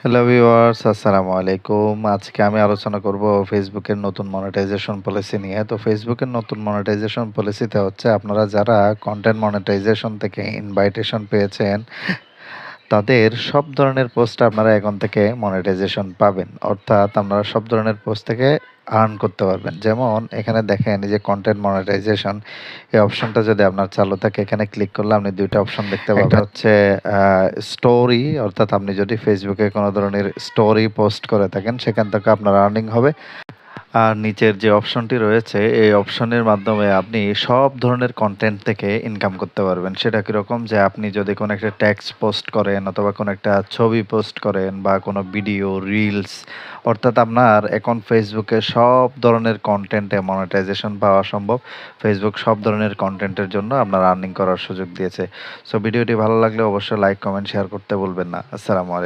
Hello viewers, আসসালামু আলাইকুম। আজকে আমি আলোচনা করব ফেসবুকের নতুন মনিটাইজেশন পলিসি নিয়ে। তো ফেসবুকের নতুন মনিটাইজেশন পলিসিতে হচ্ছে আপনারা যারা কনটেন্ট মনিটাইজেশন থেকে ইনভাইটেশন পেয়েছেন, তাদের সব ধরনের পোস্ট আপনারা এখন থেকে মনিটাইজেশন পাবেন। অর্থাৎ আপনারা সব ধরনের পোস্ট থেকে আর্ন করতে পারবেন। যেমন এখানে দেখেন এই যে কনটেন্ট মনিটাইজেশন এই অপশনটা যদি আপনার চালু থাকে এখানে ক্লিক করলে আপনি ২ টা অপশন দেখতে পাবেন। একটা হচ্ছে আ স্টোরি অর্থাৎ আপনি যদি ফেসবুকে কোনো ধরনের স্টোরি পোস্ট করে থাকেন সেখান থেকে আপনার আর্নিং হবে। আর নিচের যে অপশনটি রয়েছে, এই অপশনের মাধ্যমে আপনি সব ধরনের কনটেন্ট থেকে ইনকাম করতে পারবেন। সেটা কিরকম? যে আপনি যদি কোনো একটা টেক্সট পোস্ট করেন অথবা কোনো একটা ছবি পোস্ট করেন বা কোনো ভিডিও, রিলস অর্থাৎ আপনার এখন ফেসবুকে সব ধরনের কনটেন্টে মনিটাইজেশন পাওয়া সম্ভব। ফেসবুক সব ধরনের কনটেন্টের জন্য আপনার আর্নিং করার সুযোগ দিয়েছে। সো ভিডিওটি ভালো লাগলে অবশ্যই লাইক, কমেন্ট, শেয়ার করতে ভুলবেন না। আসসালামু আলাইকুম।